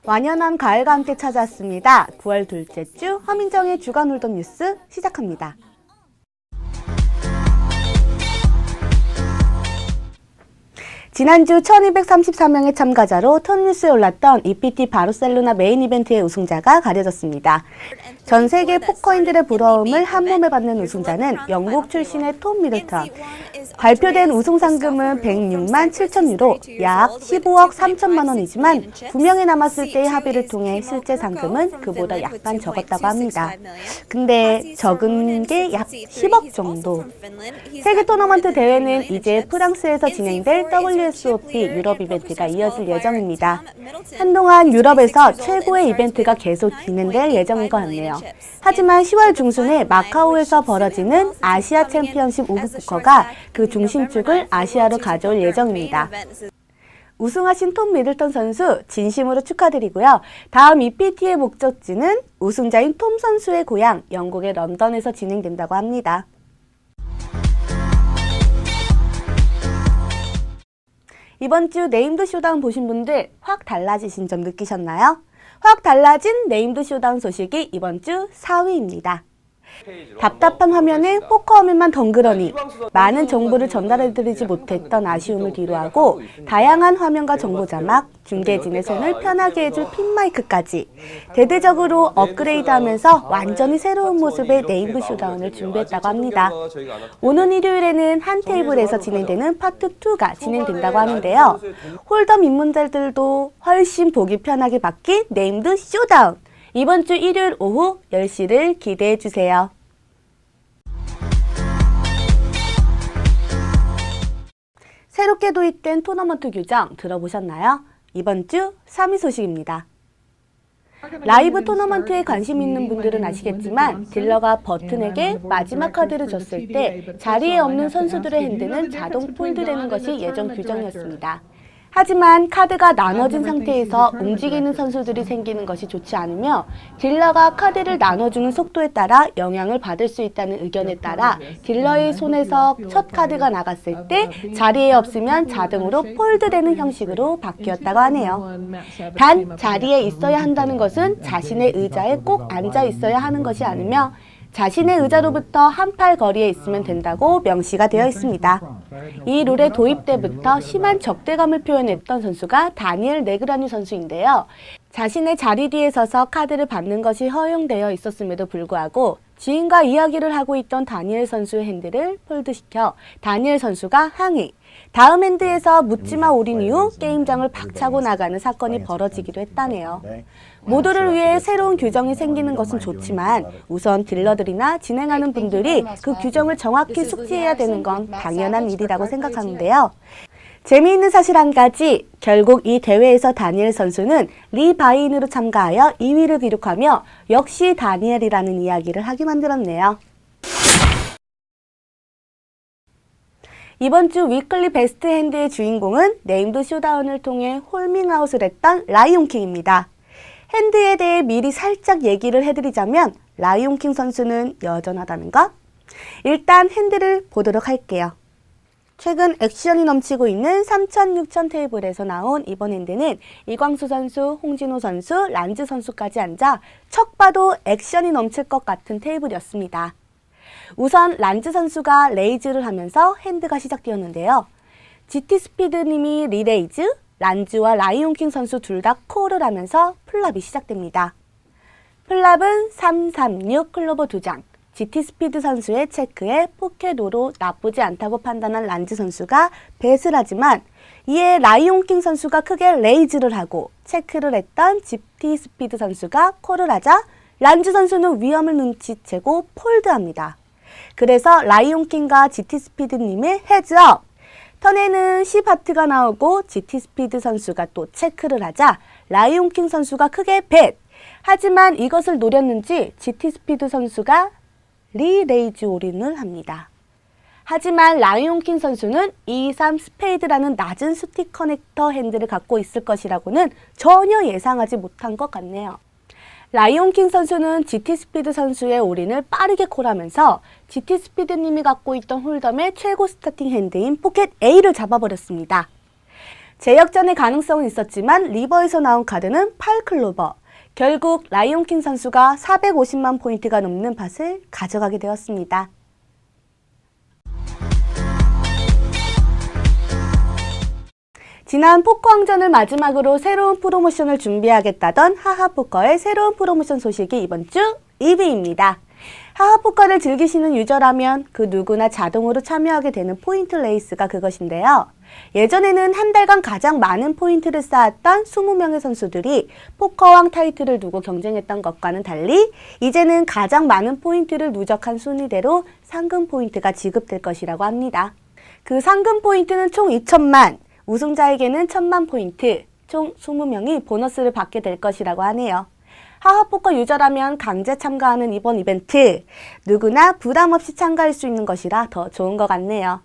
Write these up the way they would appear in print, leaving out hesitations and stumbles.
완연한 가을과 함께 찾아왔습니다. 9월 둘째 주 허민정의 주간 홀덤 뉴스 시작합니다. 지난주 1234명의 참가자로 톱뉴스에 올랐던 EPT 바르셀로나 메인 이벤트의 우승자가 가려졌습니다. 전 세계 포커인들의 부러움을 한몸에 받는 우승자는 영국 출신의 톰 미들턴. 발표된 우승 상금은 106만 7천 유로, 약 15억 3천만 원이지만 9명이 남았을 때의 합의를 통해 실제 상금은 그보다 약간 적었다고 합니다. 근데 적은 게 약 10억 정도. 세계 토너먼트 대회는 이제 프랑스에서 진행될 WSOP 유럽 이벤트가 이어질 예정입니다. 한동안 유럽에서 최고의 이벤트가 계속 진행될 예정인 것 같네요. 하지만 10월 중순에 마카오에서 벌어지는 아시아 챔피언십 우브 포커가 그 중심축을 아시아로 가져올 예정입니다. 우승하신 톰 미들턴 선수 진심으로 축하드리고요. 다음 EPT의 목적지는 우승자인 톰 선수의 고향 영국의 런던에서 진행된다고 합니다. 이번 주 네임드 쇼다운 보신 분들 확 달라지신 점 느끼셨나요? 확 달라진 네임드 쇼다운 소식이 이번 주 4위입니다. 답답한 화면에 포커 화면만 덩그러니 많은 정보를 전달해드리지 못했던 아쉬움을 뒤로하고 다양한 화면과 정보 자막, 중계진의 손을 편하게 해줄 핀 마이크까지 대대적으로 업그레이드하면서 완전히 새로운 모습의 네임드 쇼다운을 준비했다고 합니다. 오는 일요일에는 한 테이블에서 진행되는 파트 2가 진행된다고 하는데요. 홀덤 입문자들도 훨씬 보기 편하게 바뀐 네임드 쇼다운! 이번 주 일요일 오후 10시를 기대해 주세요. 새롭게 도입된 토너먼트 규정 들어보셨나요? 이번 주 3위 소식입니다. 라이브 토너먼트에 관심 있는 분들은 아시겠지만 딜러가 버튼에게 마지막 카드를 줬을 때 자리에 없는 선수들의 핸드는 자동 폴드되는 것이 예전 규정이었습니다. 하지만 카드가 나눠진 상태에서 움직이는 선수들이 생기는 것이 좋지 않으며 딜러가 카드를 나눠주는 속도에 따라 영향을 받을 수 있다는 의견에 따라 딜러의 손에서 첫 카드가 나갔을 때 자리에 없으면 자동으로 폴드되는 형식으로 바뀌었다고 하네요. 단 자리에 있어야 한다는 것은 자신의 의자에 꼭 앉아 있어야 하는 것이 아니며 자신의 의자로부터 한 팔 거리에 있으면 된다고 명시가 되어 있습니다. 이 룰의 도입 때부터 심한 적대감을 표현했던 선수가 다니엘 네그라뉴 선수인데요. 자신의 자리 뒤에 서서 카드를 받는 것이 허용되어 있었음에도 불구하고 지인과 이야기를 하고 있던 다니엘 선수의 핸드를 폴드시켜 다니엘 선수가 항의, 다음 핸드에서 묻지마 올인 이후 게임장을 박차고 나가는 사건이 벌어지기도 했다네요. 모두를 위해 새로운 규정이 생기는 것은 좋지만 우선 딜러들이나 진행하는 분들이 그 규정을 정확히 숙지해야 되는 건 당연한 일이라고 생각하는데요. 재미있는 사실 한 가지, 결국 이 대회에서 다니엘 선수는 리 바이인으로 참가하여 2위를 기록하며 역시 다니엘이라는 이야기를 하게 만들었네요. 이번 주 위클리 베스트 핸드의 주인공은 네임드 쇼다운을 통해 홀밍아웃을 했던 라이온킹입니다. 핸드에 대해 미리 살짝 얘기를 해드리자면 라이온킹 선수는 여전하다는 것? 일단 핸드를 보도록 할게요. 최근 액션이 넘치고 있는 3000-6000 테이블에서 나온 이번 핸드는 이광수 선수, 홍진호 선수, 란즈 선수까지 앉아 척 봐도 액션이 넘칠 것 같은 테이블이었습니다. 우선 란즈 선수가 레이즈를 하면서 핸드가 시작되었는데요. GT 스피드님이 리레이즈, 란즈와 라이온킹 선수 둘 다 콜을 하면서 플랍이 시작됩니다. 플랍은 336 클로버 2장, GT 스피드 선수의 체크에 포켓으로 나쁘지 않다고 판단한 란즈 선수가 벳을 하지만 이에 라이온킹 선수가 크게 레이즈를 하고 체크를 했던 GT 스피드 선수가 콜을 하자 란즈 선수는 위험을 눈치채고 폴드합니다. 그래서 라이온킹과 GT 스피드님의 헤즈업! 턴에는 10하트가 나오고 GT 스피드 선수가 또 체크를 하자 라이온킹 선수가 크게 벳! 하지만 이것을 노렸는지 GT 스피드 선수가 리레이즈 올인을 합니다. 하지만 라이온킹 선수는 2-3 스페이드라는 낮은 스틱 커넥터 핸들을 갖고 있을 것이라고는 전혀 예상하지 못한 것 같네요. 라이온킹 선수는 GT 스피드 선수의 올인을 빠르게 콜하면서 GT 스피드님이 갖고 있던 홀덤의 최고 스타팅 핸드인 포켓 A를 잡아버렸습니다. 재역전의 가능성은 있었지만 리버에서 나온 카드는 8클로버. 결국 라이온킹 선수가 450만 포인트가 넘는 밭을 가져가게 되었습니다. 지난 포커왕전을 마지막으로 새로운 프로모션을 준비하겠다던 하하포커의 새로운 프로모션 소식이 이번 주 2위입니다. 하하포커를 즐기시는 유저라면 그 누구나 자동으로 참여하게 되는 포인트 레이스가 그것인데요. 예전에는 한 달간 가장 많은 포인트를 쌓았던 20명의 선수들이 포커왕 타이틀을 두고 경쟁했던 것과는 달리 이제는 가장 많은 포인트를 누적한 순위대로 상금 포인트가 지급될 것이라고 합니다. 그 상금 포인트는 총 2천만, 우승자에게는 1,000만 포인트, 총 20명이 보너스를 받게 될 것이라고 하네요. 하하포커 유저라면 강제 참가하는 이번 이벤트, 누구나 부담 없이 참가할 수 있는 것이라 더 좋은 것 같네요.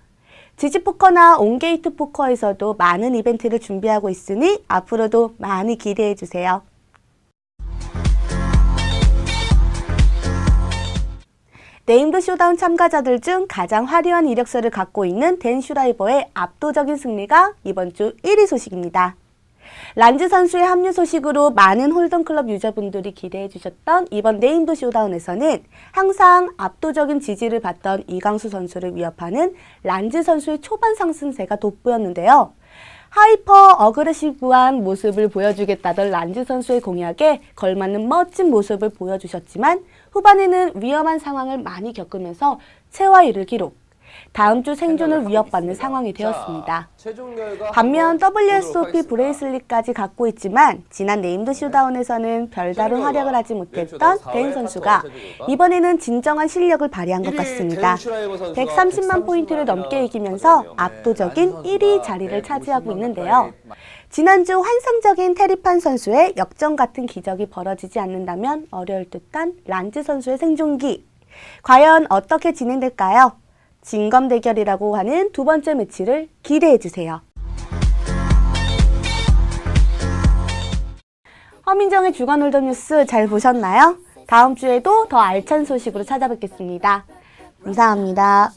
지지포커나 온게이트 포커에서도 많은 이벤트를 준비하고 있으니 앞으로도 많이 기대해주세요. 네임드 쇼다운 참가자들 중 가장 화려한 이력서를 갖고 있는 댄 슈라이버의 압도적인 승리가 이번 주 1위 소식입니다. 란즈 선수의 합류 소식으로 많은 홀덤클럽 유저분들이 기대해 주셨던 이번 네임드 쇼다운에서는 항상 압도적인 지지를 받던 이강수 선수를 위협하는 란즈 선수의 초반 상승세가 돋보였는데요. 하이퍼 어그레시브한 모습을 보여주겠다던 란즈 선수의 공약에 걸맞는 멋진 모습을 보여주셨지만 후반에는 위험한 상황을 많이 겪으면서 체화 이를 기록, 다음 주 생존을 위협받는 상황이 되었습니다. 반면 WSOP 브레이슬릿까지 갖고 있지만 지난 네임드 쇼다운에서는 별다른 활약을 하지 못했던 댄 선수가 이번에는 진정한 실력을 발휘한 것 같습니다. 130만 포인트를 넘게 이기면서 압도적인 1위 자리를 차지하고 있는데요. 지난주 환상적인 테리판 선수의 역전 같은 기적이 벌어지지 않는다면 어려울 듯한 란즈 선수의 생존기. 과연 어떻게 진행될까요? 진검 대결이라고 하는 두 번째 매치를 기대해주세요. 허민정의 주간 홀덤 뉴스 잘 보셨나요? 다음 주에도 더 알찬 소식으로 찾아뵙겠습니다. 감사합니다.